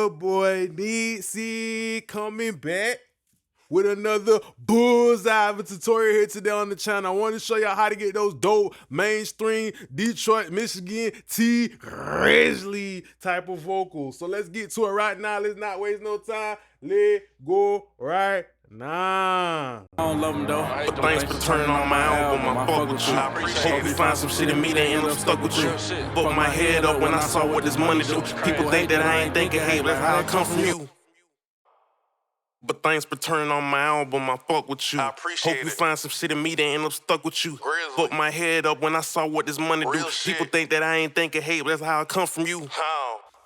your boy Neezy coming back with another bullseye tutorial here today on the channel. I want to show y'all how to get those dope mainstream Detroit, Michigan, Grizzley type of vocals. So let's get to it right now. Let's not waste no time. Let's go right now. I don't love them though. But thanks for turning on my album, I fuck with you. Hope you find some shit in me that end up stuck with you. Fuck my head up when I saw what this money do. People think that I ain't thinking, hey, that's how it come from you. But thanks for turning on my album, I fuck with you. Hope you find some shit in me that end up stuck with you. Fuck my head up when I saw what this money do. People think that I ain't thinking, hey, that's how it come from you.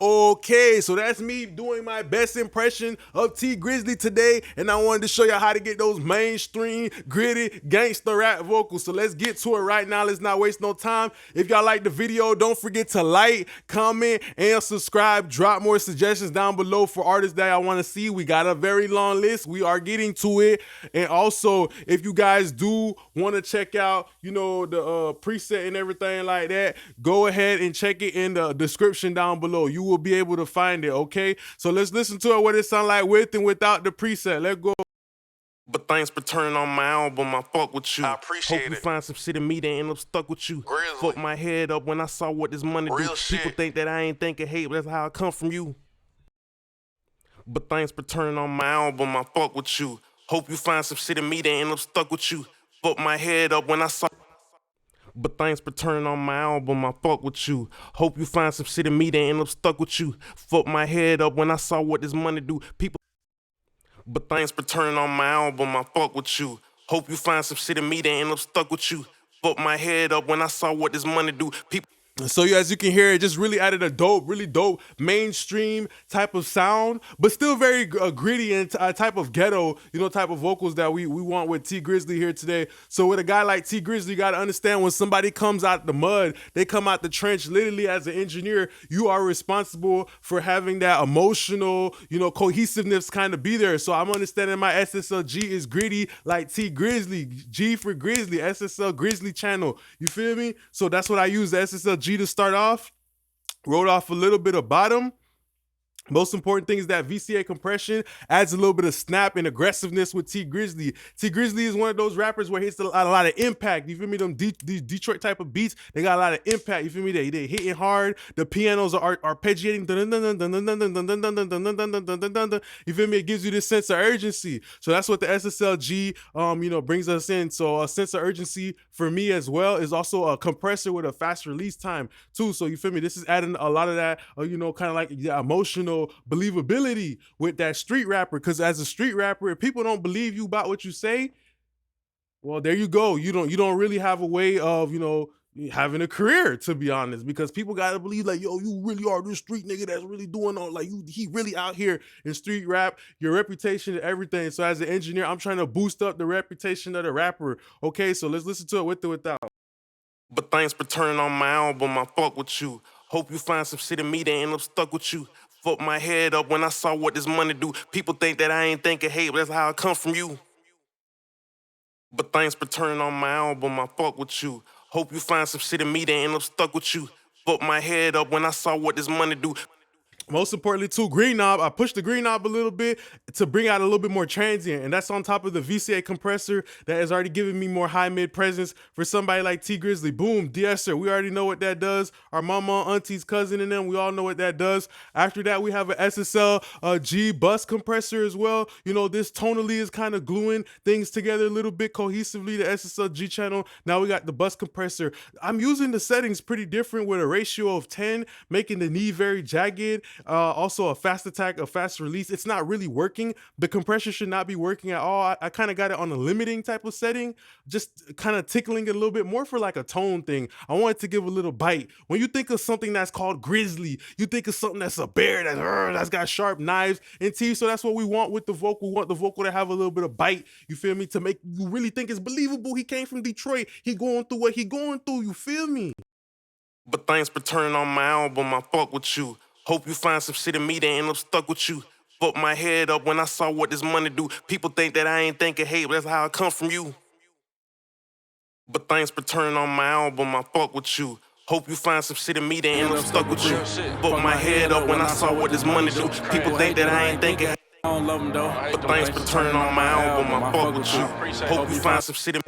Okay, so that's me doing my best impression of Grizzley today, and I wanted to show you how to get those mainstream, gritty, gangster rap vocals. So let's get to it right now. Let's not waste no time. If y'all like the video, don't forget to like, comment, and subscribe. Drop more suggestions down below for artists that I want to see. We got a very long list. We are getting to it. And also, if you guys do want to check out, you know, the preset and everything like that, go ahead and check it in the description down below. You will be able to find it, okay? So let's listen to it, what it sound like with and without the preset. Let's go. But thanks for turning on my album, I fuck with you. Hope you find some shit in me that end up stuck with you. Fuck my head up when I saw what this money do. People think that I ain't thinking, hey, that's how it come from you. But thanks for turning on my album, I fuck with you. Hope you find some shit in me that end up stuck with you. Fuck my head up when I saw. But thanks for turning on my album, I fuck with you. Hope you find some shit in me that end up stuck with you. Fuck my head up when I saw what this money do. People. But thanks for turning on my album, I fuck with you. Hope you find some shit in me that end up stuck with you. Fuck my head up when I saw what this money do. People. So as you can hear, it just really added a really dope mainstream type of sound, but still very gritty and type of ghetto, you know, type of vocals that we want with Grizzley here today. So with a guy like Grizzley, you got to understand when somebody comes out the mud, they come out the trench. Literally, as an engineer, you are responsible for having that emotional, you know, cohesiveness kind of be there. So I'm understanding my SSLG is gritty like Grizzley, G for Grizzly, SSL Grizzley channel. You feel me? So that's what I use, the SSLG to start off. Wrote off a little bit of bottom. Most important thing is that VCA compression adds a little bit of snap and aggressiveness with Grizzley. Grizzley is one of those rappers where he hits a lot of impact. You feel me? Them Detroit type of beats, they got a lot of impact. You feel me? They hitting hard. The pianos are arpeggiating. You feel me? It gives you this sense of urgency. So that's what the SSLG, you know, brings us in. So a sense of urgency for me as well is also a compressor with a fast release time too. So you feel me? This is adding a lot of that, you know, kind of like emotional believability with that street rapper. Because as a street rapper, if people don't believe you about what you say, well, there you go. You don't really have a way of, you know, having a career, to be honest, because people gotta believe like, yo, you really are this street nigga that's really doing all, like, he really out here in street rap, your reputation and everything. So as an engineer, I'm trying to boost up the reputation of the rapper. Okay, so let's listen to it with or without. But thanks for turning on my album, I fuck with you. Hope you find some shit in me that end up stuck with you. Fuck my head up when I saw what this money do. People think that I ain't thinking, hey, that's how it come from you. But thanks for turning on my album, I fuck with you. Hope you find some shit in me that end up stuck with you. Fuck my head up when I saw what this money do. Most importantly too, green knob, I pushed the green knob a little bit to bring out a little bit more transient, and that's on top of the VCA compressor that is already giving me more high mid presence for somebody like Grizzley. Boom, de-esser, we already know what that does. Our mama, auntie's cousin and them, we all know what that does. After that, we have an SSL G bus compressor as well. You know, this tonally is kind of gluing things together a little bit cohesively, the SSL G channel. Now we got the bus compressor. I'm using the settings pretty different with a ratio of 10, making the knee very jagged. Also a fast attack, a fast release. It's not really working. The compression should not be working at all. I kind of got it on a limiting type of setting, just kind of tickling it a little bit more for like a tone thing. I wanted to give a little bite. When you think of something that's called Grizzly, you think of something that's a bear that's got sharp knives and teeth. So that's what we want with the vocal. We want the vocal to have a little bit of bite. You feel me? To make you really think it's believable. He came from Detroit. He going through what he going through. You feel me? But thanks for turning on my album, I fuck with you. Hope you find some shit in me that end up stuck with you. Fuck my head up when I saw what this money do. People think that I ain't thinking, hey, that's how it come from you. But thanks for turning on my album, I fuck with you. Hope you find some shit in me that end up stuck with you. Fuck my head up when I saw what this money do. People think that I ain't thinking. I don't love them though. But thanks for turning on my album. I fuck with you. Hope you find some shit in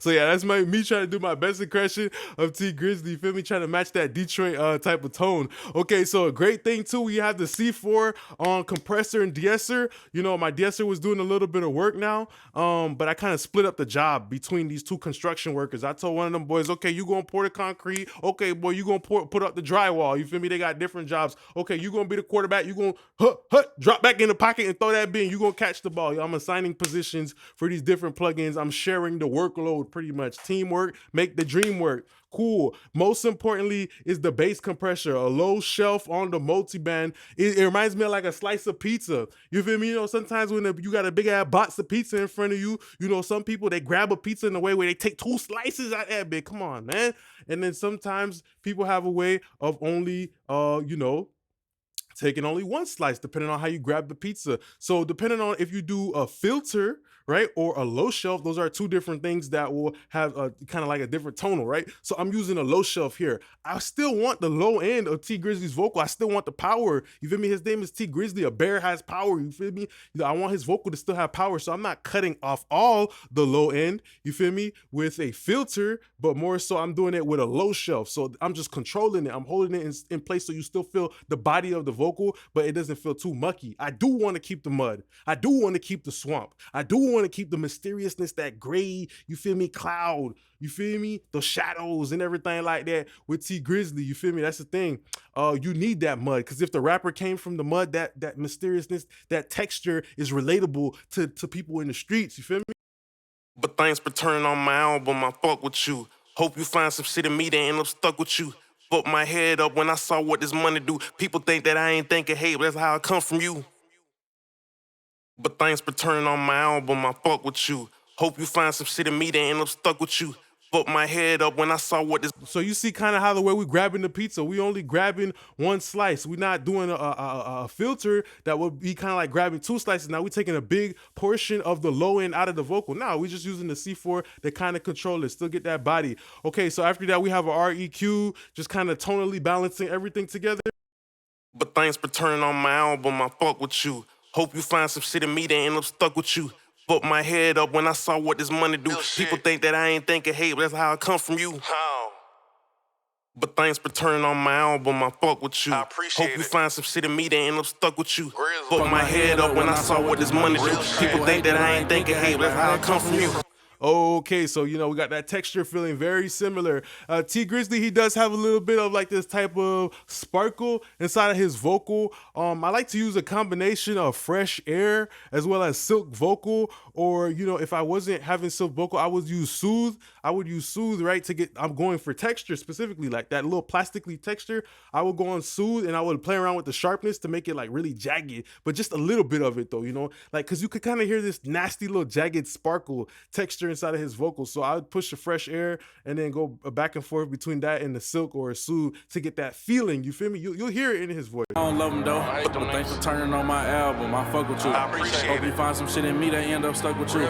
So yeah, that's me trying to do my best impression of T Grizzley. You feel me? Trying to match that Detroit type of tone. Okay, so a great thing too, we have the C4 on compressor and de-esser. You know, my de-esser was doing a little bit of work now, but I kind of split up the job between these two construction workers. I told one of them boys, okay, you gonna pour the concrete. Okay, boy, you gonna put up the drywall. You feel me? They got different jobs. Okay, you gonna be the quarterback. You gonna drop back in the pocket and throw that bin. You gonna catch the ball. I'm assigning positions for these different plugins. I'm sharing the workload pretty much. Teamwork, make the dream work. Cool. Most importantly is the bass compressor, a low shelf on the multiband. It reminds me of like a slice of pizza. You feel me? You know, sometimes when you got a big ass box of pizza in front of you, you know, some people, they grab a pizza in a way where they take 2 slices out that bit. Come on, man. And then sometimes people have a way of only, you know, taking only 1 slice depending on how you grab the pizza. So depending on if you do a filter, right, or a low shelf, those are 2 different things that will have a kind of like a different tonal, right? So I'm using a low shelf here. I still want the low end of T Grizzley's vocal. I still want the power. You feel me? His name is T Grizzley. A bear has power. You feel me? You know, I want his vocal to still have power. So I'm not cutting off all the low end, you feel me, with a filter, but more so I'm doing it with a low shelf. So I'm just controlling it. I'm holding it in place so you still feel the body of the vocal, but it doesn't feel too mucky. I do want to keep the mud. I do want to keep the swamp. I do want to keep the mysteriousness, that gray, you feel me, cloud, you feel me, the shadows and everything like that with T Grizzley, you feel me? That's the thing. You need that mud, because if the rapper came from the mud, that mysteriousness, that texture is relatable to people in the streets, you feel me? But thanks for turning on my album. I fuck with you. Hope you find some shit in me that end up stuck with you. Fuck my head up when I saw what this money do. People think that I ain't thinking, hey, but that's how I come from you. But thanks for turning on my album. I fuck with you. Hope you find some shit in me that end up stuck with you. Fuck my head up when I saw what this. So you see kind of how the way we grabbing the pizza, we only grabbing 1 slice. We're not doing a filter that would be kind of like grabbing 2 slices. Now we're taking a big portion of the low end out of the vocal. Now we're just using the C4 to kind of control it, still get that body. Okay, so after that we have a REQ, just kind of tonally balancing everything together. But thanks for turning on my album. I fuck with you. Hope you find some shit in me that end up stuck with you. Fuck my head up when I saw what this money do. People think that I ain't thinking, hey, but that's how I come from you. But thanks for turning on my album. I fuck with you. I appreciate Hope you it. find some shit in me that end up stuck with you. Grizzley. Fuck my head up when I saw what this money do. People think that I ain't thinking, hey, but that's how I come from you. Okay, so you know we got that texture feeling very similar. T Grizzley, he does have a little bit of like this type of sparkle inside of his vocal. I like to use a combination of fresh air as well as silk vocal, or you know, if I wasn't having silk vocal, I would use soothe. I would use soothe, right, to get. I'm going for texture specifically, like that little plastically texture. I would go on soothe and I would play around with the sharpness to make it like really jagged, but just a little bit of it though, you know, like because you could kind of hear this nasty little jagged sparkle texture inside of his vocals. So I would push the fresh air and then go back and forth between that and the silk or a soothe to get that feeling. You feel me? You'll hear it in his voice. I don't love them though, but thanks for turning on my album. I fuck with you. I appreciate Hope you find some shit in me that end up stuck with you.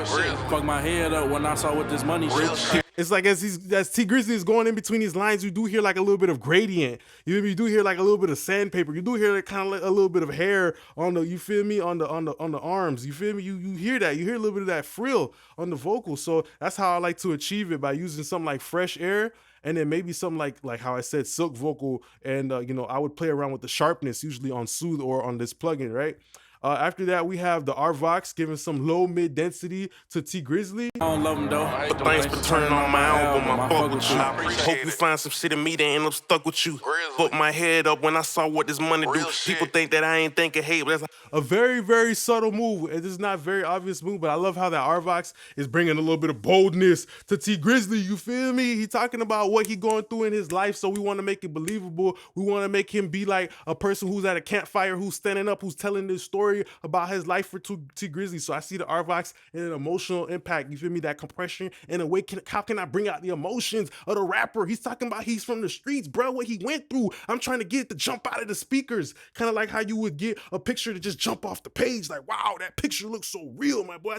Fuck my head up when I saw what this money shit. It's like as T Grizzley is going in between these lines, you do hear like a little bit of gradient. You do hear like a little bit of sandpaper. You do hear like kind of like a little bit of hair on the, you feel me, on the arms. You feel me? You hear that. You hear a little bit of that frill on the vocal. So that's how I like to achieve it, by using something like fresh air. And then maybe something like how I said, silk vocal. And, you know, I would play around with the sharpness usually on Soothe or on this plugin, right? After that, we have the RVOCs giving some low mid density to T Grizzley. I don't love them though, But thanks for turning on my album. I fuck with you. I appreciate Hope it. you find some shit in me that end up stuck with you. Grizzley. Fuck my head up when I saw what this money do. Real shit. People think that I ain't thinking, hey, but that's A very, very subtle move. It is not very obvious move, but I love how that RVOCs is bringing a little bit of boldness to T Grizzley. You feel me? He talking about what he going through in his life, so we want to make it believable. We want to make him be like a person who's at a campfire, who's standing up, who's telling this story story about his life for T Grizzley. So I see the RVOCs in an emotional impact. You feel me? That compression in a way. How can I bring out the emotions of the rapper? He's talking about he's from the streets, bro. What he went through. I'm trying to get it to jump out of the speakers, kind of like how you would get a picture to just jump off the page. Like, wow, that picture looks so real, my boy.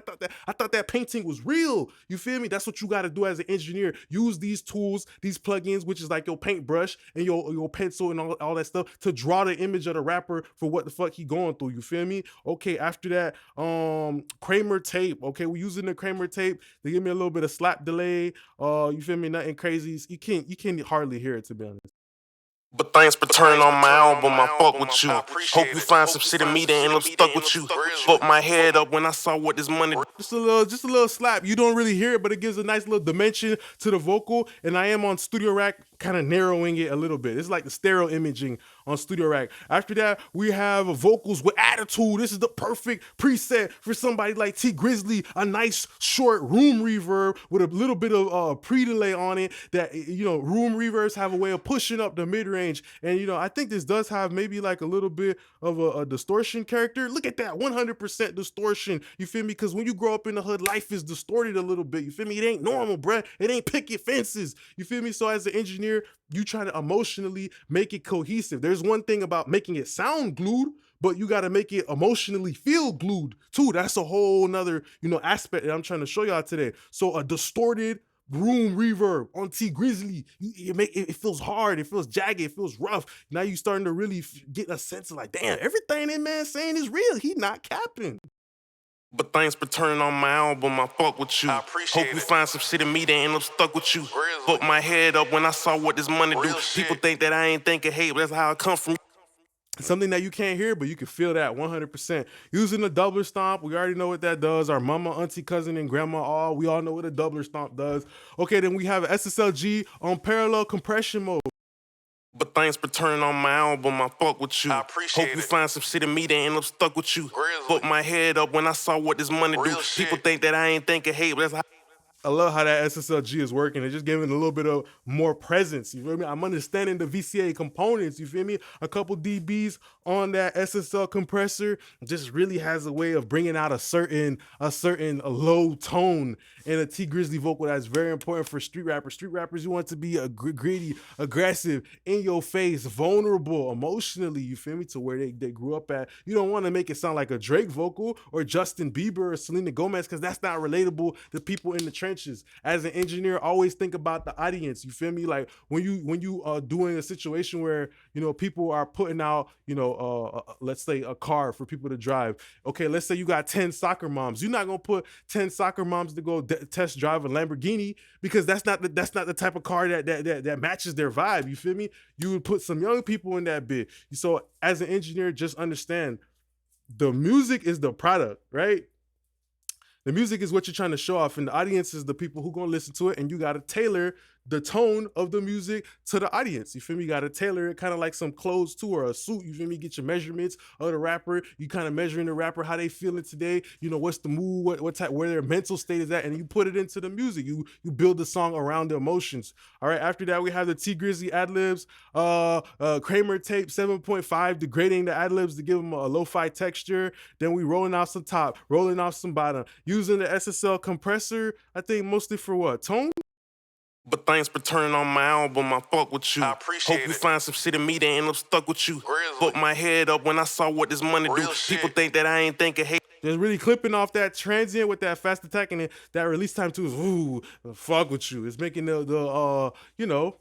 I thought that painting was real. You feel me? That's what you got to do as an engineer. Use these tools, these plugins, which is like your paintbrush and your pencil and all that stuff to draw the image of the rapper for what the fuck he going through. You feel me? Okay, after that, Kramer tape. Okay, we're using the Kramer tape to give me a little bit of slap delay. You feel me? Nothing crazy. You can't hardly hear it, to be honest. But thanks for turning on my album, I fuck with you. Hope you find some shit in me that end up stuck with you. Fucked my head up when I saw what this money. Just a little slap. You don't really hear it, but it gives a nice little dimension to the vocal. And I am on Studio Rack, kind of narrowing it a little bit. It's like the stereo imaging on Studio Rack. After that, we have vocals with attitude. This is the perfect preset for somebody like T Grizzley. A nice short room reverb with a little bit of pre-delay on it. That, you know, room reverbs have a way of pushing up the mid-range. And, you know, I think this does have maybe like a little bit of a distortion character. Look at that, 100% distortion. You feel me? Because when you grow up in the hood, life is distorted a little bit. You feel me? It ain't normal, bruh. It ain't picket fences. You feel me? So as an engineer, you try to emotionally make it cohesive. There's one thing about making it sound glued, but you got to make it emotionally feel glued too. That's a whole nother, you know, aspect that I'm trying to show y'all today. So a distorted room reverb on T Grizzley, it feels hard, it feels jagged, it feels rough. Now you starting to really get a sense of like, damn, everything that man saying is real. He not capping. But thanks for turning on my album, I fuck with you. Hope you find some shit in me that end up stuck with you. Fucked my head up when I saw what this money do. People think that I ain't thinking hate, but that's how it come from. Something that you can't hear, but you can feel that 100%. Using the doubler stomp, we already know what that does. Our mama, auntie, cousin, and grandma, we all know what a doubler stomp does. Okay, then we have SSLG on parallel compression mode. But thanks for turning on my album, I fuck with you. Hope you find some shit in me that end up stuck with you. Fucked my head up when I saw what this money do. People think that I ain't thinking hate, but that's how. I love how that SSLG is working. It's just giving a little bit of more presence. You feel me? I'm understanding the VCA components. You feel me? A couple dBs on that SSL compressor just really has a way of bringing out a certain low tone in a T Grizzley vocal that's very important for street rappers. Street rappers, you want to be a gritty, aggressive, in your face, vulnerable, emotionally. You feel me? To where they grew up at. You don't want to make it sound like a Drake vocal or Justin Bieber or Selena Gomez, because that's not relatable to people in the trenches. As an engineer, always think about the audience. You feel me? Like when you are doing a situation where, you know, people are putting out, you know, let's say a car for people to drive. Okay, let's say you got 10 soccer moms. You're not gonna put 10 soccer moms to go test drive a Lamborghini, because that's not the type of car that matches their vibe. You feel me? You would put some young people in that bit. So as an engineer, just understand the music is the product, right? The music is what you're trying to show off, and the audience is the people who gonna listen to it, and you gotta tailor the tone of the music to the audience. You feel me? You gotta tailor it kind of like some clothes too, or a suit. You feel me? Get your measurements of the rapper. You kind of measuring the rapper, how they feeling today. You know, what's the mood, what type, where their mental state is at, and you put it into the music. You build the song around the emotions. All right, after that, we have the T Grizzley Adlibs, Kramer tape 7.5, degrading the Adlibs to give them a lo-fi texture. Then we rolling off some top, rolling off some bottom. Using the SSL compressor, I think mostly for what? Tone? But thanks for turning on my album, I fuck with you. Hope you find some shit in me that end up stuck with you. Fucked my head up when I saw what this money do. People think that I ain't thinking hate. Just really clipping off that transient with that fast attack, and that release time too is ooh, fuck with you. It's making the you know,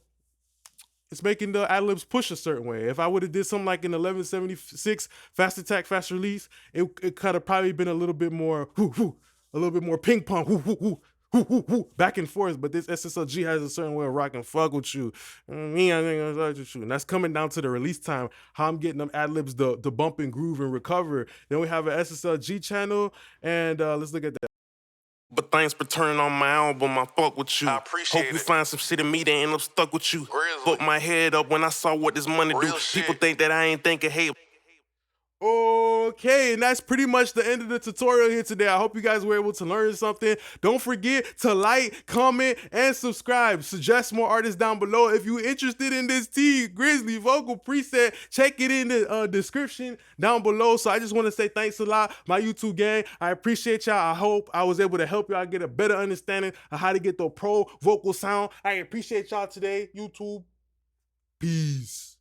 it's making the Adlibs push a certain way. If I would have did something like an 1176 fast attack, fast release, it could have probably been a little bit more a little bit more ping pong back and forth. But this SSLG has a certain way of rocking fuck with you. Me, I think I'm with you. And that's coming down to the release time, how I'm getting them Adlibs to bump and groove and recover. Then we have an SSLG channel, and let's look at that. But thanks for turning on my album, I fuck with you. Hope you find some shit in me that end up stuck with you. Fucked my head up when I saw what this money do. People think that I ain't thinking hate. Oh, Okay, and that's pretty much the end of the tutorial here today. I hope you guys were able to learn something. Don't forget to like, comment, and subscribe. Suggest more artists down below. If you're interested in this T Grizzley vocal preset, check it in the description down below. So I just want to say thanks a lot, my YouTube gang. I appreciate y'all. I hope I was able to help y'all get a better understanding of how to get the pro vocal sound. I appreciate y'all today, YouTube. Peace.